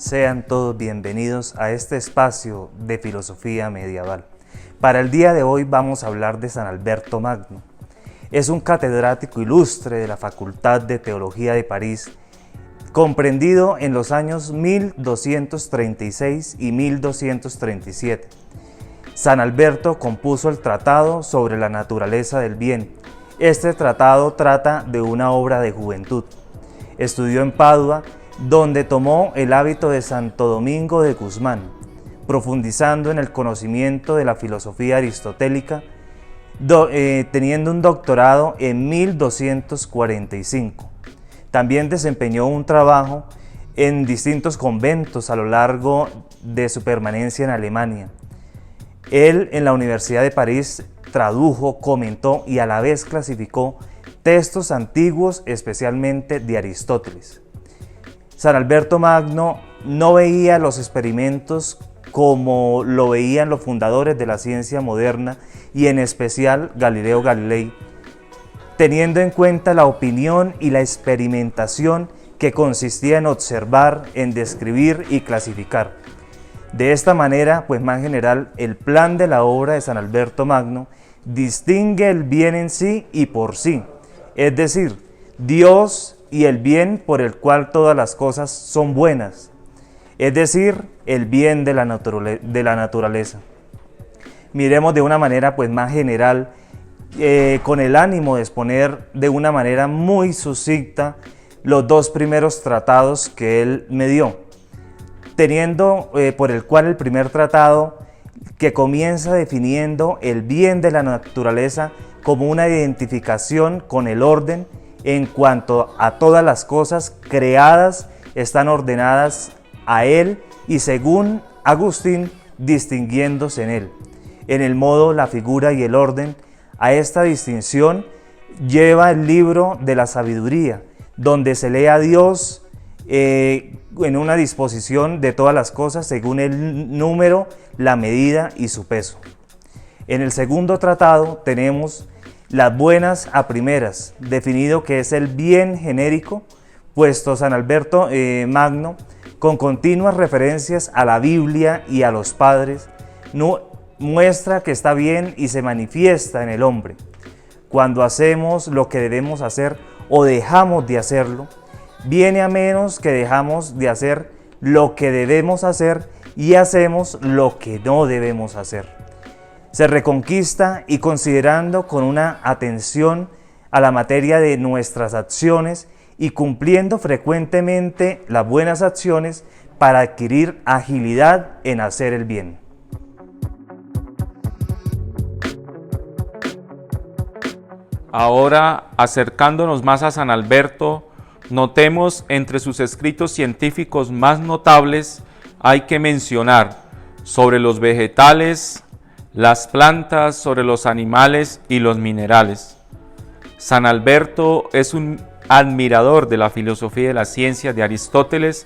Sean todos bienvenidos a este espacio de filosofía medieval. Para el día de hoy vamos a hablar de San Alberto Magno. Es un catedrático ilustre de la Facultad de Teología de París, comprendido en los años 1236 y 1237. San Alberto compuso el Tratado sobre la naturaleza del bien. Este tratado trata de una obra de juventud. Estudió en Padua, donde tomó el hábito de Santo Domingo de Guzmán, profundizando en el conocimiento de la filosofía aristotélica, teniendo un doctorado en 1245. También desempeñó un trabajo en distintos conventos a lo largo de su permanencia en Alemania. Él en la Universidad de París tradujo, comentó y a la vez clasificó textos antiguos, especialmente de Aristóteles. San Alberto Magno no veía los experimentos como lo veían los fundadores de la ciencia moderna y en especial Galileo Galilei, teniendo en cuenta la opinión y la experimentación que consistía en observar, en describir y clasificar. De esta manera, pues más en general, el plan de la obra de San Alberto Magno distingue el bien en sí y por sí, es decir, Dios y el bien por el cual todas las cosas son buenas, es decir, el bien de la naturaleza. Miremos de una manera pues más general, con el ánimo de exponer de una manera muy sucinta los dos primeros tratados que él me dio, teniendo por el cual el primer tratado que comienza definiendo el bien de la naturaleza como una identificación con el orden en cuanto a todas las cosas creadas están ordenadas a él y según Agustín distinguiéndose en él. En el modo, la figura y el orden, a esta distinción lleva el libro de la sabiduría, donde se lee a Dios en una disposición de todas las cosas según el número, la medida y su peso. En el segundo tratado tenemos las buenas a primeras, definido que es el bien genérico, puesto San Alberto Magno, con continuas referencias a la Biblia y a los padres, muestra que está bien y se manifiesta en el hombre. Cuando hacemos lo que debemos hacer o dejamos de hacerlo, viene a menos que dejamos de hacer lo que debemos hacer y hacemos lo que no debemos hacer. Se reconquista y considerando con una atención a la materia de nuestras acciones y cumpliendo frecuentemente las buenas acciones para adquirir agilidad en hacer el bien. Ahora, acercándonos más a San Alberto, notemos entre sus escritos científicos más notables hay que mencionar sobre los vegetales, las plantas, sobre los animales y los minerales. San Alberto es un admirador de la filosofía y de la ciencia de Aristóteles.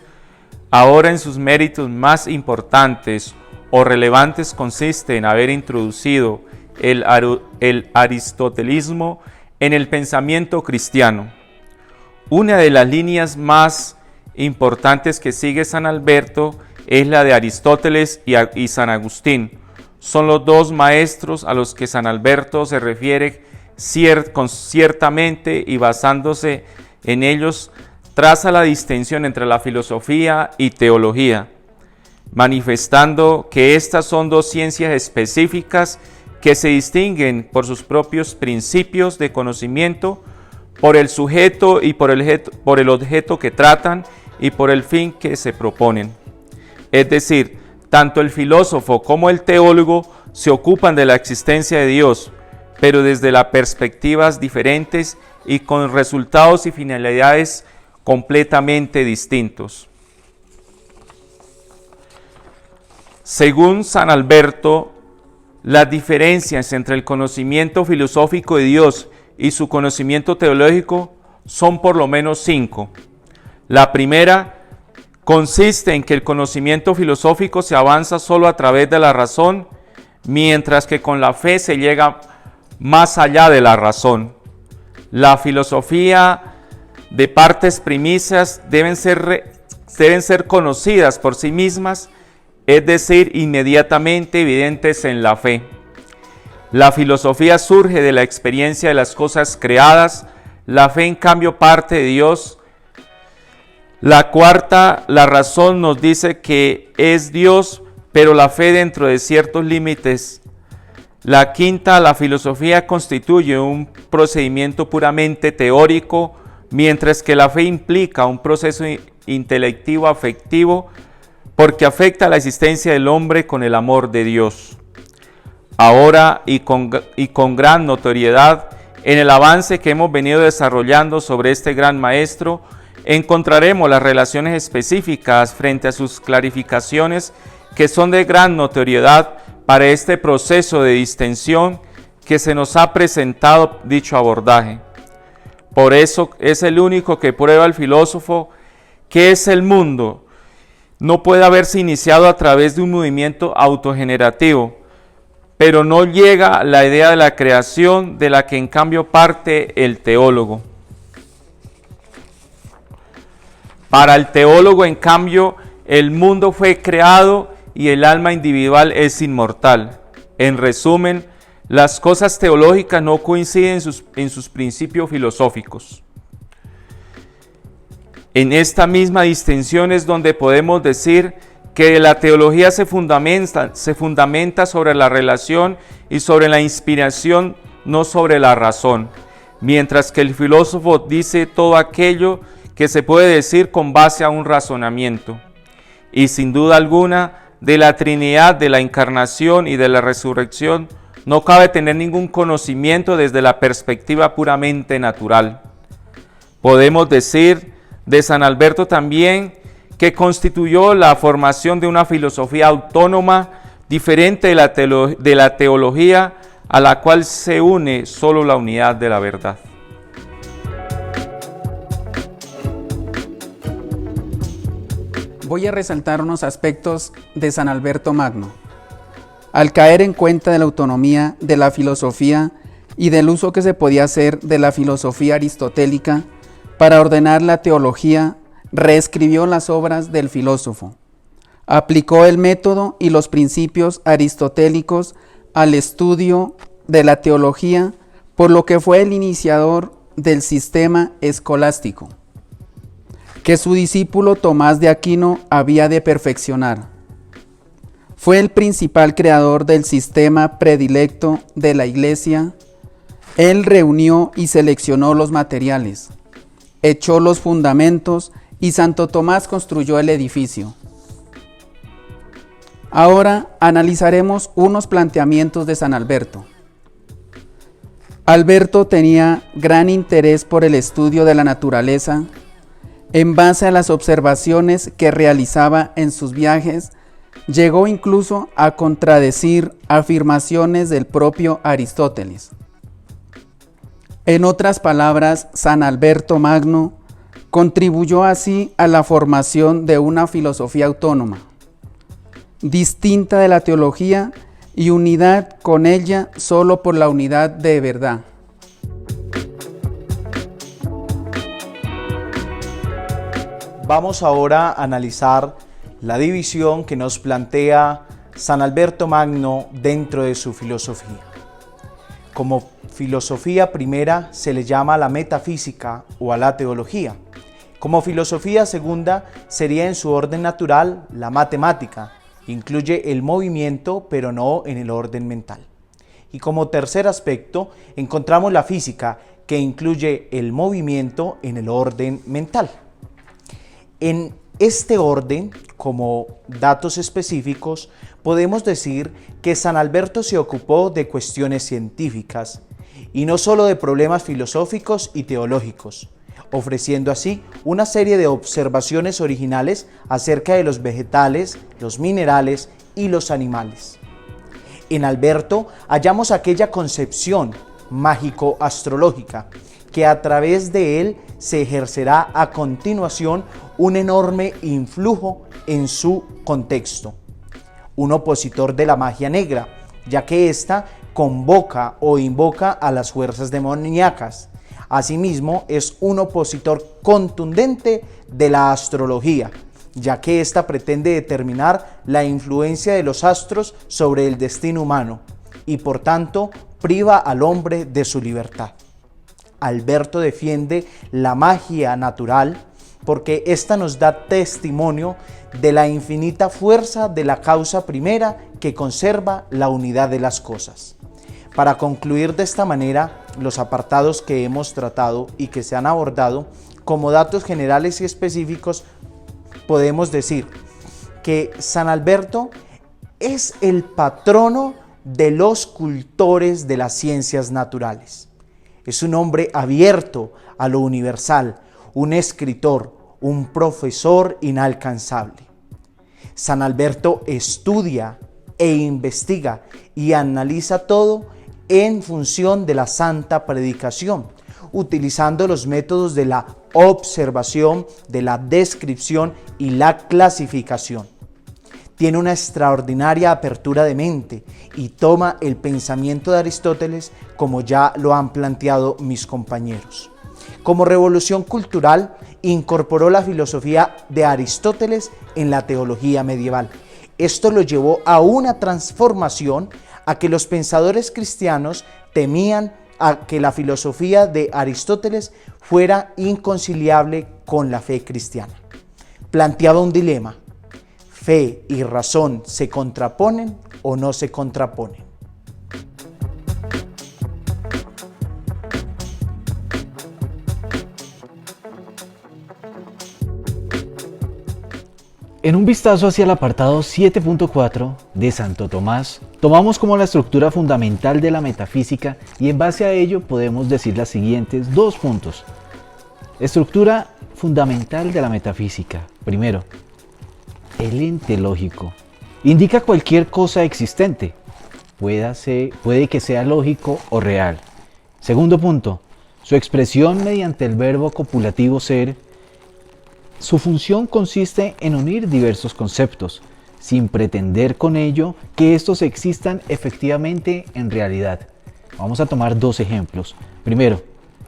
Ahora en sus méritos más importantes o relevantes consiste en haber introducido el aristotelismo en el pensamiento cristiano. Una de las líneas más importantes que sigue San Alberto es la de Aristóteles y San Agustín. Son los dos maestros a los que San Alberto se refiere ciertamente y basándose en ellos traza la distinción entre la filosofía y teología, manifestando que estas son dos ciencias específicas que se distinguen por sus propios principios de conocimiento, por el sujeto y por el objeto que tratan y por el fin que se proponen. Es decir, tanto el filósofo como el teólogo se ocupan de la existencia de Dios, pero desde las perspectivas diferentes y con resultados y finalidades completamente distintos. Según San Alberto, las diferencias entre el conocimiento filosófico de Dios y su conocimiento teológico son por lo menos 5. La primera consiste en que el conocimiento filosófico se avanza solo a través de la razón, mientras que con la fe se llega más allá de la razón. La filosofía de partes premisas deben ser deben ser conocidas por sí mismas, es decir, inmediatamente evidentes en la fe. La filosofía surge de la experiencia de las cosas creadas, la fe en cambio parte de Dios. La cuarta, la razón nos dice que es Dios, pero la fe dentro de ciertos límites. La quinta, la filosofía constituye un procedimiento puramente teórico, mientras que la fe implica un proceso intelectivo afectivo, porque afecta a la existencia del hombre con el amor de Dios. Ahora y con gran notoriedad, en el avance que hemos venido desarrollando sobre este gran maestro, encontraremos las relaciones específicas frente a sus clarificaciones que son de gran notoriedad para este proceso de distensión que se nos ha presentado dicho abordaje. Por eso es el único que prueba el filósofo que es el mundo. No puede haberse iniciado a través de un movimiento autogenerativo, pero no llega la idea de la creación de la que en cambio parte el teólogo. Para el teólogo, en cambio, el mundo fue creado y el alma individual es inmortal. En resumen, las cosas teológicas no coinciden en sus principios filosóficos. En esta misma distinción es donde podemos decir que la teología se fundamenta sobre la relación y sobre la inspiración, no sobre la razón, mientras que el filósofo dice todo aquello que se puede decir con base a un razonamiento. Y sin duda alguna, de la Trinidad, de la Encarnación y de la Resurrección, no cabe tener ningún conocimiento desde la perspectiva puramente natural. Podemos decir de San Alberto también que constituyó la formación de una filosofía autónoma, diferente de la teología, a la cual se une solo la unidad de la verdad. Voy a resaltar unos aspectos de San Alberto Magno. Al caer en cuenta de la autonomía de la filosofía y del uso que se podía hacer de la filosofía aristotélica para ordenar la teología, reescribió las obras del filósofo. Aplicó el método y los principios aristotélicos al estudio de la teología, por lo que fue el iniciador del sistema escolástico, que su discípulo Tomás de Aquino había de perfeccionar. Fue el principal creador del sistema predilecto de la Iglesia. Él reunió y seleccionó los materiales, echó los fundamentos y Santo Tomás construyó el edificio. Ahora analizaremos unos planteamientos de San Alberto. Alberto tenía gran interés por el estudio de la naturaleza. En base a las observaciones que realizaba en sus viajes, llegó incluso a contradecir afirmaciones del propio Aristóteles. En otras palabras, San Alberto Magno contribuyó así a la formación de una filosofía autónoma, distinta de la teología y unidad con ella solo por la unidad de verdad. Vamos ahora a analizar la división que nos plantea San Alberto Magno dentro de su filosofía. Como filosofía primera se le llama a la metafísica o a la teología. Como filosofía segunda sería en su orden natural la matemática, incluye el movimiento pero no en el orden mental. Y como tercer aspecto encontramos la física, que incluye el movimiento en el orden mental. En este orden, como datos específicos, podemos decir que San Alberto se ocupó de cuestiones científicas y no solo de problemas filosóficos y teológicos, ofreciendo así una serie de observaciones originales acerca de los vegetales, los minerales y los animales. En Alberto hallamos aquella concepción mágico-astrológica que a través de él se ejercerá a continuación un enorme influjo en su contexto. Un opositor de la magia negra, ya que ésta convoca o invoca a las fuerzas demoníacas. Asimismo, es un opositor contundente de la astrología, ya que ésta pretende determinar la influencia de los astros sobre el destino humano y por tanto priva al hombre de su libertad. Alberto defiende la magia natural porque ésta nos da testimonio de la infinita fuerza de la causa primera que conserva la unidad de las cosas. Para concluir de esta manera los apartados que hemos tratado y que se han abordado, como datos generales y específicos, podemos decir que San Alberto es el patrono de los cultores de las ciencias naturales. Es un hombre abierto a lo universal, un escritor, un profesor inalcanzable. San Alberto estudia e investiga y analiza todo en función de la santa predicación, utilizando los métodos de la observación, de la descripción y la clasificación. Tiene una extraordinaria apertura de mente y toma el pensamiento de Aristóteles, como ya lo han planteado mis compañeros. Como revolución cultural, incorporó la filosofía de Aristóteles en la teología medieval. Esto lo llevó a una transformación, a que los pensadores cristianos temían a que la filosofía de Aristóteles fuera inconciliable con la fe cristiana. Planteaba un dilema: ¿fe y razón se contraponen o no se contraponen? En un vistazo hacia el apartado 7.4 de Santo Tomás, tomamos como la estructura fundamental de la metafísica y en base a ello podemos decir las siguientes dos puntos. Estructura fundamental de la metafísica. Primero, el ente lógico. Indica cualquier cosa existente. Puede que sea lógico o real. Segundo punto, su expresión mediante el verbo copulativo ser. Su función consiste en unir diversos conceptos, sin pretender con ello que estos existan efectivamente en realidad. Vamos a tomar dos ejemplos. Primero,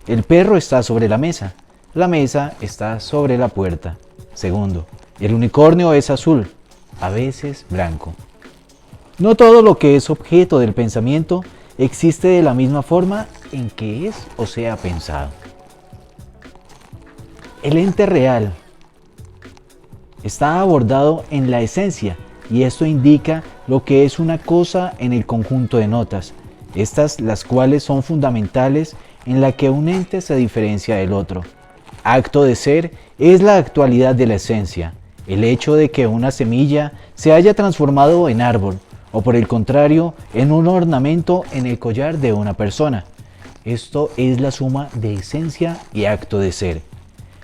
el perro está sobre la mesa está sobre la puerta. Segundo, el unicornio es azul, a veces blanco. No todo lo que es objeto del pensamiento existe de la misma forma en que es o sea pensado. El ente real está abordado en la esencia y esto indica lo que es una cosa en el conjunto de notas, estas las cuales son fundamentales en la que un ente se diferencia del otro. Acto de ser es la actualidad de la esencia, el hecho de que una semilla se haya transformado en árbol o por el contrario en un ornamento en el collar de una persona. Esto es la suma de esencia y acto de ser.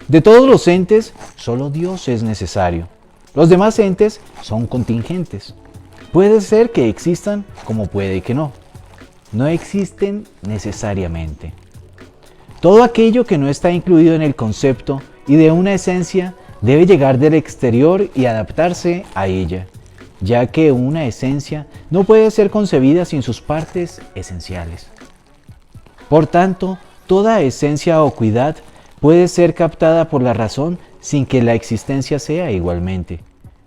De todos los entes, solo Dios es necesario. Los demás entes son contingentes. Puede ser que existan como puede que no. No existen necesariamente. Todo aquello que no está incluido en el concepto y de una esencia debe llegar del exterior y adaptarse a ella, ya que una esencia no puede ser concebida sin sus partes esenciales. Por tanto, toda esencia o cuidad puede ser captada por la razón sin que la existencia sea igualmente.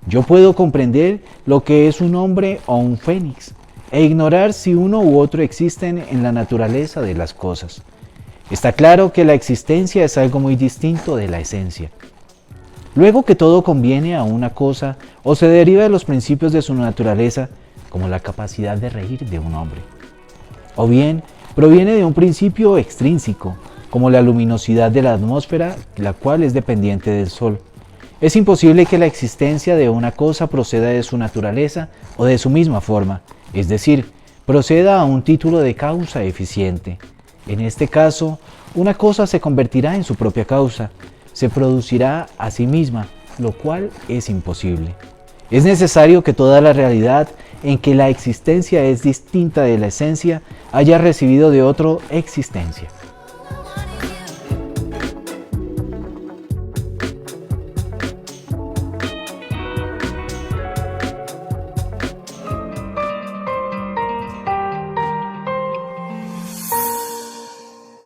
Yo puedo comprender lo que es un hombre o un fénix e ignorar si uno u otro existen en la naturaleza de las cosas. Está claro que la existencia es algo muy distinto de la esencia. Luego que todo conviene a una cosa o se deriva de los principios de su naturaleza, como la capacidad de reír de un hombre. O bien, proviene de un principio extrínseco, como la luminosidad de la atmósfera, la cual es dependiente del sol. Es imposible que la existencia de una cosa proceda de su naturaleza o de su misma forma, es decir, proceda a un título de causa eficiente. En este caso, una cosa se convertirá en su propia causa, se producirá a sí misma, lo cual es imposible. Es necesario que toda la realidad en que la existencia es distinta de la esencia haya recibido de otro existencia.